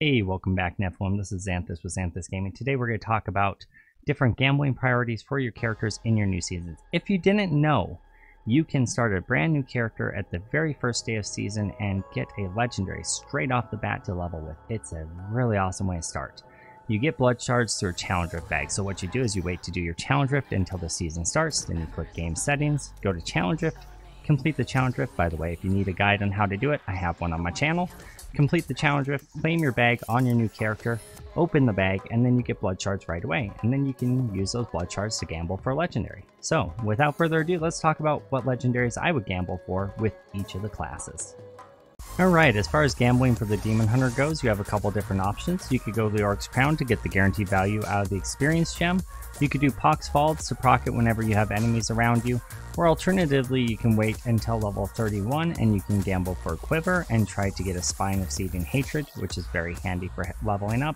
Hey, welcome back, Nephilim. This is Xanthus with Xanthus Gaming. Today we're going to talk about different gambling priorities for your characters in your new seasons. If you didn't know, you can start a brand new character at the very first day of season and get a legendary straight off the bat to level with. It's a really awesome way to start. You get blood shards through a challenge rift bag. So what you do is you wait to do your challenge rift until the season starts. Then you click game settings, go to challenge rift, complete the challenge rift. By the way, if you need a guide on how to do it, I have one on my channel. Complete the challenge rift, claim your bag on your new character, open the bag, and then you get blood shards right away. And then you can use those blood shards to gamble for a legendary. So without further ado, let's talk about what legendaries I would gamble for with each of the classes. Alright, as far as gambling for the Demon Hunter goes, you have a couple different options. You could go Leoric's Crown to get the guaranteed value out of the experience gem. You could do Pox Falls to proc it whenever you have enemies around you. Or alternatively, you can wait until level 31 and you can gamble for a Quiver and try to get a Spine of Seething Hatred, which is very handy for leveling up.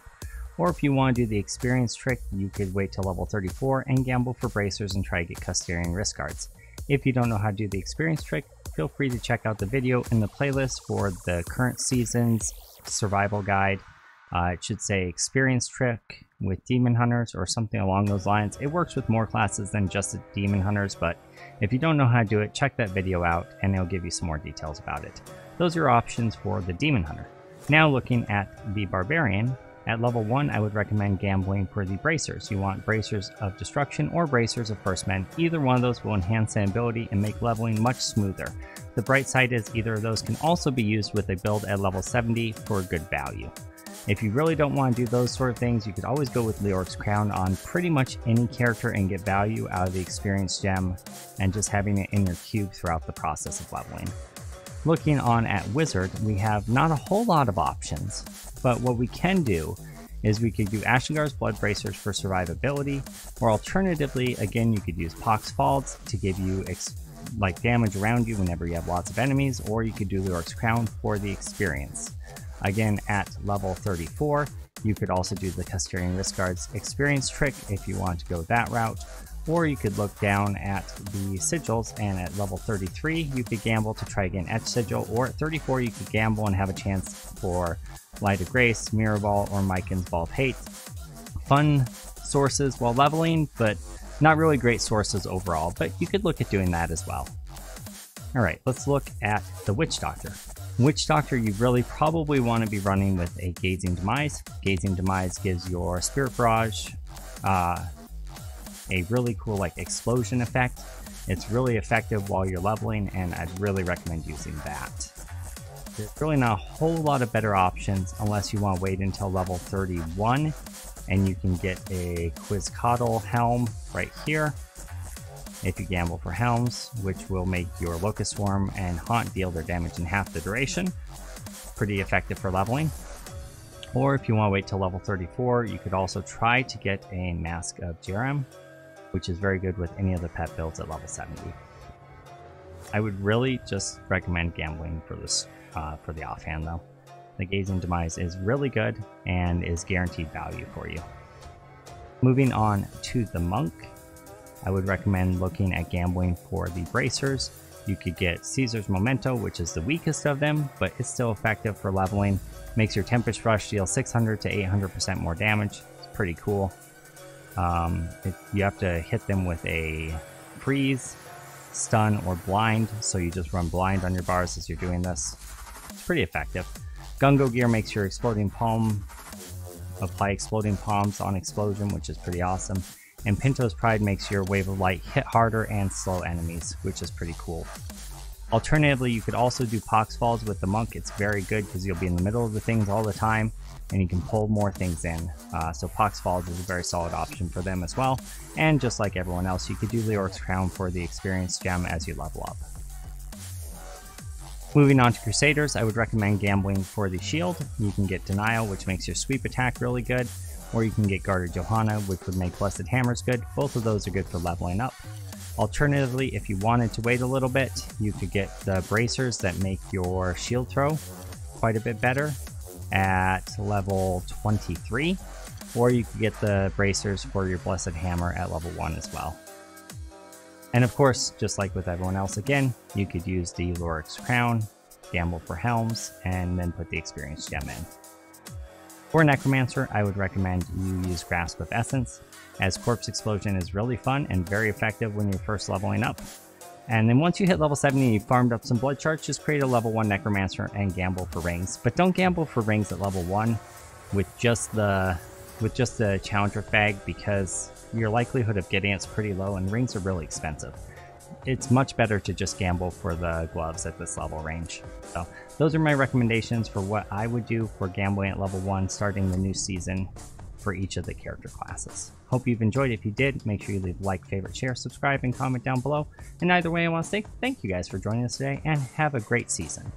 Or if you want to do the experience trick, you could wait till level 34 and gamble for Bracers and try to get Custodian Wrist Guards. If you don't know how to do the experience trick, feel free to check out the video in the playlist for the current season's survival guide. It should say experience trick with Demon Hunters or something along those lines. It works with more classes than just the Demon Hunters, but if you don't know how to do it, check that video out and it'll give you some more details about it. Those are your options for the Demon Hunter. Now looking at the Barbarian, at level 1 I would recommend gambling for the Bracers. You want Bracers of Destruction or Bracers of First Men. Either one of those will enhance the ability and make leveling much smoother. The bright side is either of those can also be used with a build at level 70 for good value. If you really don't want to do those sort of things, you could always go with Leoric's Crown on pretty much any character and get value out of the experience gem and just having it in your cube throughout the process of leveling. Looking on at Wizard, we have not a whole lot of options, but what we can do is we could do Ashengar's Blood Bracers for survivability, or alternatively, again, you could use Pox Falls to give you damage around you whenever you have lots of enemies, or you could do Leoric's Crown for the experience. Again, at level 34, you could also do the Custodian Wrist Guards experience trick if you want to go that route, or you could look down at the sigils, and at level 33, you could gamble to try again Etch Sigil, or at 34, you could gamble and have a chance for Light of Grace, Mirror Ball, or Mycon's Ball of Hate. Fun sources while leveling, but not really great sources overall, but you could look at doing that as well. Alright, let's look at the Witch Doctor. Witch Doctor, you really probably want to be running with a Gazing Demise. Gazing Demise gives your Spirit Barrage a really cool explosion effect. It's really effective while you're leveling, and I'd really recommend using that. There's really not a whole lot of better options unless you want to wait until level 31 and you can get a Quizcoatl Helm right here if you gamble for Helms, which will make your Locust Swarm and Haunt deal their damage in half the duration. Pretty effective for leveling. Or if you want to wait till level 34, you could also try to get a Mask of Jerem, which is very good with any of the pet builds at level 70. I would really just recommend gambling for this for the offhand though. The Gazing Demise is really good and is guaranteed value for you. Moving on to the Monk, I would recommend looking at gambling for the Bracers. You could get Caesar's Memento, which is the weakest of them, but it's still effective for leveling. Makes your Tempest Rush deal 600 to 800% more damage. It's pretty cool. You have to hit them with a Freeze, Stun, or Blind, so you just run Blind on your bars as you're doing this. It's pretty effective. Gungo Gear makes your Exploding Palm apply Exploding Palms on Explosion, which is pretty awesome. And Pinto's Pride makes your Wave of Light hit harder and slow enemies, which is pretty cool. Alternatively, you could also do Pox Falls with the Monk. It's very good because you'll be in the middle of the things all the time and you can pull more things in. So Pox Falls is a very solid option for them as well. And just like everyone else, you could do Leoric's Crown for the experience gem as you level up. Moving on to Crusaders, I would recommend gambling for the shield. You can get Denial, which makes your sweep attack really good, or you can get Guarded Johanna, which would make Blessed Hammers good. Both of those are good for leveling up. Alternatively, if you wanted to wait a little bit, you could get the Bracers that make your shield throw quite a bit better at level 23, or you could get the Bracers for your Blessed Hammer at level 1 as well. And of course, just like with everyone else again, you could use the Leoric's Crown, gamble for Helms, and then put the experience gem in. For Necromancer, I would recommend you use Grasp of Essence, as Corpse Explosion is really fun and very effective when you're first leveling up. And then once you hit level 70 and you farmed up some blood shards, just create a level 1 Necromancer and gamble for rings. But don't gamble for rings at level 1 with just the Challenger Fag, because your likelihood of getting it's pretty low and rings are really expensive. It's much better to just gamble for the gloves at this level range. So those are my recommendations for what I would do for gambling at level 1 starting the new season for each of the character classes. Hope you've enjoyed. If you did, make sure you leave a like, favorite, share, subscribe, and comment down below. And either way, I want to say thank you guys for joining us today and have a great season.